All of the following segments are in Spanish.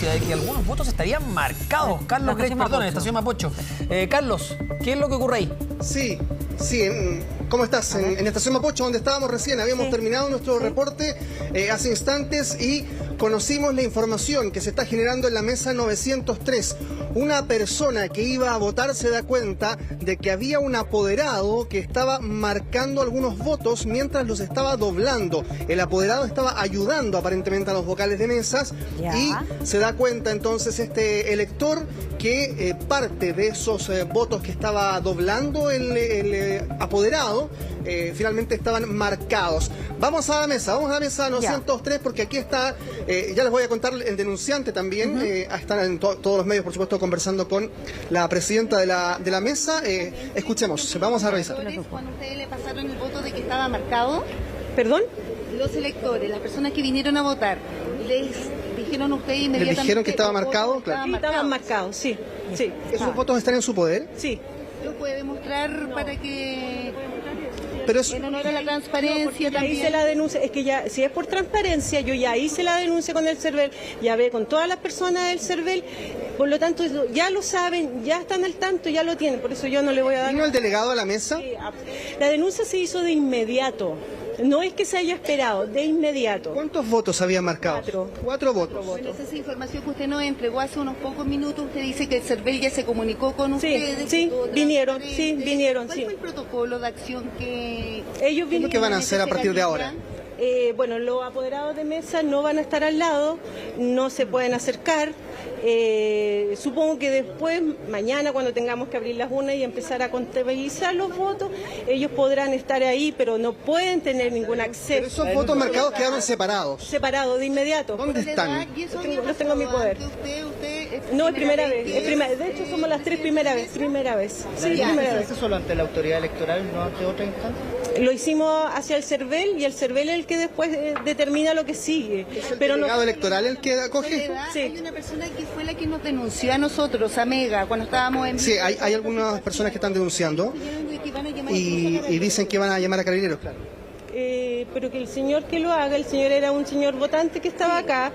denuncia de que algunos votos estarían marcados. Carlos Grech, perdón, en Estación Mapocho. Carlos, ¿qué es lo que ocurre ahí? Sí, ¿cómo estás? En Estación Mapocho, donde estábamos recién, habíamos terminado nuestro reporte hace instantes y conocimos la información que se está generando en la mesa 903. Una persona que iba a votar se da cuenta de que había un apoderado que estaba marcando algunos votos mientras los estaba doblando. El apoderado estaba ayudando aparentemente a los vocales de mesas y se da cuenta entonces este elector que parte de esos votos que estaba doblando el apoderado finalmente estaban marcados. Vamos a la mesa 903 porque aquí está, ya les voy a contar el denunciante también, están en todos los medios por supuesto conversando con la presidenta de la mesa. Escuchemos, vamos a revisar. Cuando ustedes le pasaron el voto de que estaba marcado, ¿Perdón? los electores, las personas que vinieron a votar, les dijeron a ustedes inmediatamente... ¿Les dijeron que estaba marcado? Claro. Sí, estaban marcados, sí. ¿Esos votos están en su poder? Sí. ¿Lo puede demostrar para que... Pero eso... en honor a la transparencia Ya también? hice la denuncia, es que ya, si es por transparencia, yo ya hice la denuncia con el CERVEL, ya hablé con todas las personas del CERVEL, por lo tanto ya lo saben, ya están al tanto, ya lo tienen, por eso yo no le voy a dar... ¿Vino el delegado a la mesa? Sí, la denuncia se hizo de inmediato, no es que se haya esperado, de inmediato. ¿Cuántos votos había marcado? 4 votos. Bueno, esa información que usted nos entregó hace unos pocos minutos, usted dice que el CERVEL ya se comunicó con ustedes. Sí, vinieron. ¿Cuál fue el protocolo de acción que... Ellos ¿Qué es lo que van a hacer a partir de ahora? Bueno, los apoderados de mesa no van a estar al lado, no se pueden acercar. Supongo que después, mañana, cuando tengamos que abrir las urnas y empezar a contabilizar los votos, ellos podrán estar ahí, pero no pueden tener ningún acceso. Pero esos votos marcados quedaron separados. Separados, de inmediato. ¿Dónde están? Los tengo en mi poder. No, es primera vez. De hecho, somos las 3 primera vez. Sí, primera vez. ¿Eso solo ante la autoridad electoral, no ante otra instancia? Lo hicimos hacia el CERVEL y el CERVEL es el que después determina lo que sigue. ¿Es el delegado electoral el que acoge? Sí. Hay una persona que fue la que nos denunció a nosotros, a Mega, cuando estábamos en... Sí, hay algunas personas que están denunciando y dicen que van a llamar a Carabineros, claro. Pero que el señor que lo haga, el señor era un señor votante que estaba acá.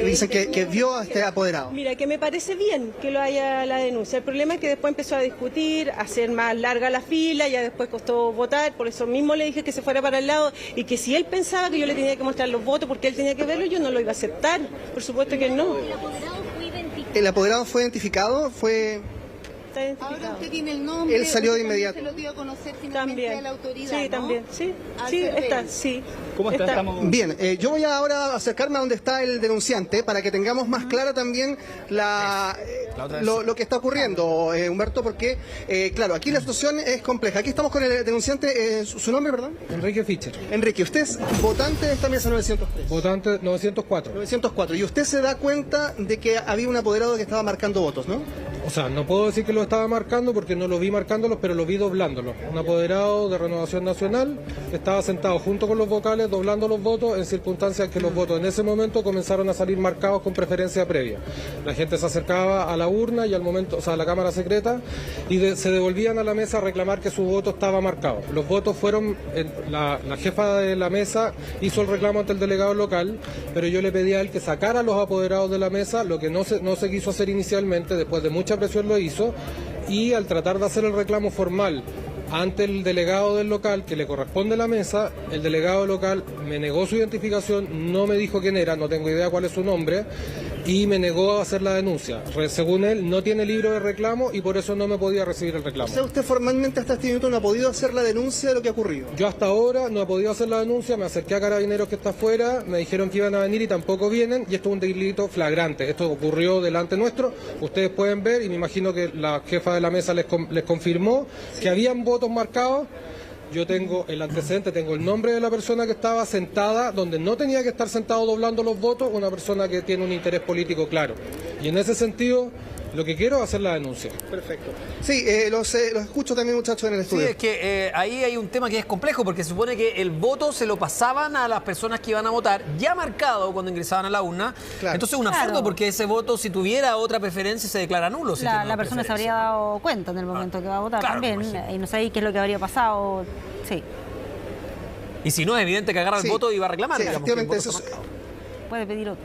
Dicen que vio a este apoderado. Mira, que me parece bien que lo haya la denuncia. El problema es que después empezó a discutir, a hacer más larga la fila, ya después costó votar, por eso mismo le dije que se fuera para el lado y que si él pensaba que yo le tenía que mostrar los votos porque él tenía que verlo, yo no lo iba a aceptar. Por supuesto que no. ¿El apoderado fue identificado? Ahora usted tiene el nombre. Él salió de inmediato. Se lo dio a conocer finalmente a la autoridad, sí, ¿no? también. Sí, está, sí. ¿Cómo está? Estamos... Bien, yo voy ahora a acercarme a donde está el denunciante para que tengamos más clara también lo que está ocurriendo, Humberto, porque, claro, aquí la situación es compleja. Aquí estamos con el denunciante, ¿su nombre, perdón? Enrique Fischer. Enrique, usted es votante de esta mesa 903. Votante 904. 904. Y usted se da cuenta de que había un apoderado que estaba marcando votos, ¿no? O sea, no puedo decir que lo estaba marcando porque no lo vi marcándolos, pero lo vi doblándolos. Un apoderado de Renovación Nacional que estaba sentado junto con los vocales doblando los votos en circunstancias que los votos en ese momento comenzaron a salir marcados con preferencia previa. La gente se acercaba a la urna y al momento, o sea, a la cámara secreta y se devolvían a la mesa a reclamar que su voto estaba marcado. Los votos fueron, la jefa de la mesa hizo el reclamo ante el delegado local, pero yo le pedí a él que sacara a los apoderados de la mesa, lo que no se quiso hacer inicialmente, después de mucha presión lo hizo, y al tratar de hacer el reclamo formal ante el delegado del local que le corresponde la mesa, el delegado local me negó su identificación, no me dijo quién era, no tengo idea cuál es su nombre, y me negó a hacer la denuncia. Según él, no tiene libro de reclamo y por eso no me podía recibir el reclamo. O sea, usted formalmente hasta este minuto no ha podido hacer la denuncia de lo que ha ocurrido. Yo hasta ahora no he podido hacer la denuncia, me acerqué a Carabineros que está afuera, me dijeron que iban a venir y tampoco vienen, y esto es un delito flagrante. Esto ocurrió delante nuestro, ustedes pueden ver, y me imagino que la jefa de la mesa les confirmó que habían votos marcados. Yo tengo el antecedente, tengo el nombre de la persona que estaba sentada donde no tenía que estar sentado doblando los votos, una persona que tiene un interés político claro. Y en ese sentido, lo que quiero es hacer la denuncia. Perfecto. Sí, los escucho también, muchachos, en el estudio. Sí, es que ahí hay un tema que es complejo porque se supone que el voto se lo pasaban a las personas que iban a votar ya marcado cuando ingresaban a la urna. Claro. Entonces es un absurdo porque ese voto, si tuviera otra preferencia, se declara nulo. Si la persona se habría dado cuenta en el momento que va a votar también y no sabía qué es lo que habría pasado. Sí. Y si no, es evidente que agarra el voto y va a reclamar. Sí, efectivamente, puede pedir otro.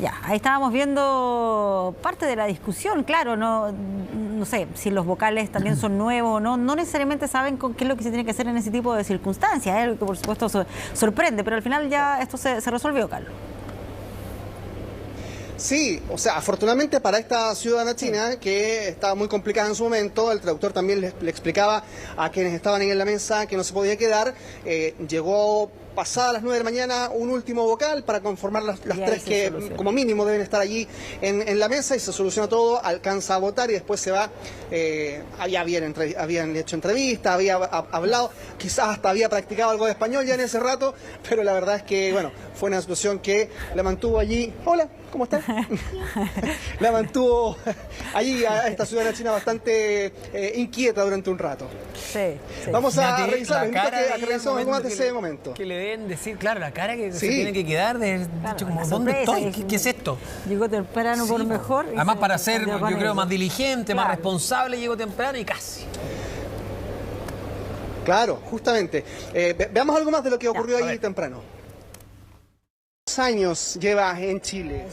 Ya, ahí estábamos viendo parte de la discusión, claro, no sé si los vocales también son nuevos o no, no necesariamente saben con qué es lo que se tiene que hacer en ese tipo de circunstancias, que por supuesto sorprende, pero al final ya esto se resolvió, Carlos. Sí, o sea, afortunadamente para esta ciudadana china, que estaba muy complicada en su momento, el traductor también le explicaba a quienes estaban ahí en la mesa que no se podía quedar, llegó pasadas las 9 de la mañana un último vocal para conformar las tres que como mínimo deben estar allí en la mesa y se soluciona todo, alcanza a votar y después se va. Habían hecho entrevistas, había hablado, quizás hasta había practicado algo de español ya en ese rato, pero la verdad es que, bueno, fue una situación que la mantuvo allí. Hola, ¿cómo estás? La mantuvo allí a esta ciudadana china bastante inquieta durante un rato. Sí. Vamos a revisar, a que revisemos algo más de ese momento. Que le deben decir, claro, la cara que se tiene que quedar, dicho como, ¿dónde estoy? ¿Qué es esto? Llegó temprano por mejor. Además, para ser, yo creo, más diligente, más responsable, llegó temprano y casi. Claro, justamente. Veamos algo más de lo que ocurrió allí temprano. ¿Cuántos años lleva en Chile?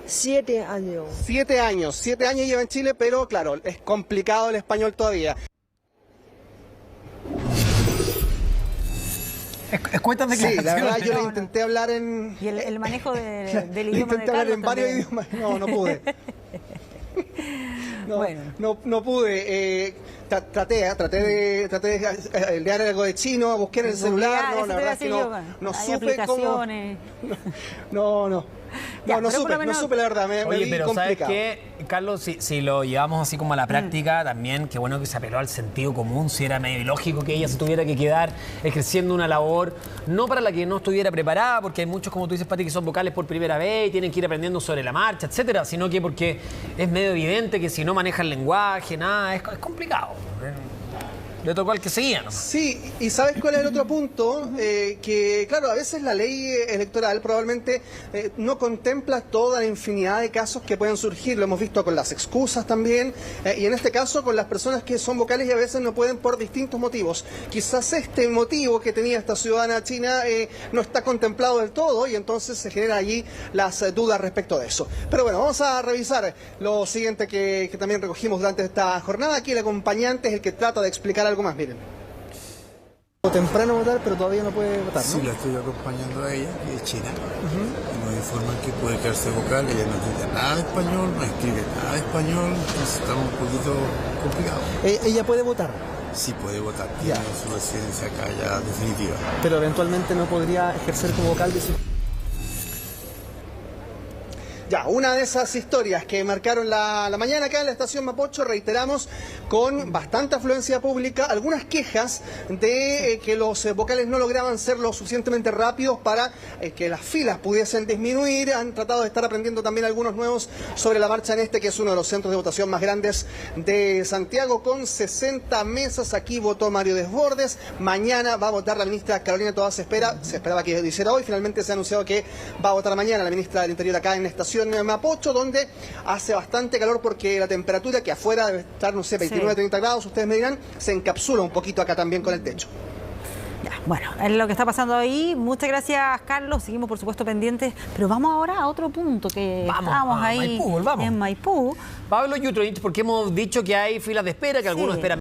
7 años. 7 años. 7 años lleva en Chile, pero claro, es complicado el español todavía. Cuentas de Sí, la verdad yo le intenté hablar en... ¿Y el manejo del idioma intenté hablar en varios idiomas, no pude. No pude. Traté de leer algo de chino, busqué en el celular, la verdad es que no supe cómo... No supe la verdad, me Oye, pero complicado. ¿sabes qué, Carlos? Si lo llevamos así como a la práctica, también, qué bueno que se apeló al sentido común, si era medio ilógico que ella se tuviera que quedar ejerciendo una labor, no para la que no estuviera preparada, porque hay muchos, como tú dices, Pati, que son vocales por primera vez y tienen que ir aprendiendo sobre la marcha, etcétera, sino que porque es medio evidente que si no maneja el lenguaje, nada, es complicado. Le tocó al que seguía, ¿no? Sí, y ¿sabes cuál es el otro punto? Que, claro, a veces la ley electoral probablemente no contempla toda la infinidad de casos que pueden surgir. Lo hemos visto con las excusas también, y en este caso con las personas que son vocales y a veces no pueden por distintos motivos. Quizás este motivo que tenía esta ciudadana china no está contemplado del todo y entonces se generan allí las dudas respecto de eso. Pero bueno, vamos a revisar lo siguiente que también recogimos durante esta jornada. Aquí el acompañante es el que trata de explicar algo más, miren. Temprano votar, pero todavía no puede votar, ¿no? Sí, la estoy acompañando a ella, que es china. Nos informan que puede quedarse vocal, ella no entiende nada de español, no escribe nada de español, entonces estamos un poquito complicados. ¿Ella puede votar? Sí, puede votar, tiene su residencia acá ya definitiva. Pero eventualmente no podría ejercer como vocal de su... Ya, una de esas historias que marcaron la mañana acá en la estación Mapocho, reiteramos, con bastante afluencia pública, algunas quejas de que los vocales no lograban ser lo suficientemente rápidos para que las filas pudiesen disminuir. Han tratado de estar aprendiendo también algunos nuevos sobre la marcha en este, que es uno de los centros de votación más grandes de Santiago, con 60 mesas. Aquí votó Mario Desbordes. Mañana va a votar la ministra Carolina Toá. Se esperaba que lo hiciera hoy, finalmente se ha anunciado que va a votar mañana la ministra del Interior acá en la estación Mapocho, donde hace bastante calor porque la temperatura, que afuera debe estar, no sé, 29, 30 grados, ustedes me dirán, se encapsula un poquito acá también con el techo. Ya, bueno, es lo que está pasando ahí. Muchas gracias, Carlos. Seguimos, por supuesto, pendientes, pero vamos ahora a otro punto que estábamos ahí Maipú, volvamos. en Maipú. Pablo Yutrovich, porque hemos dicho que hay filas de espera, que algunos esperan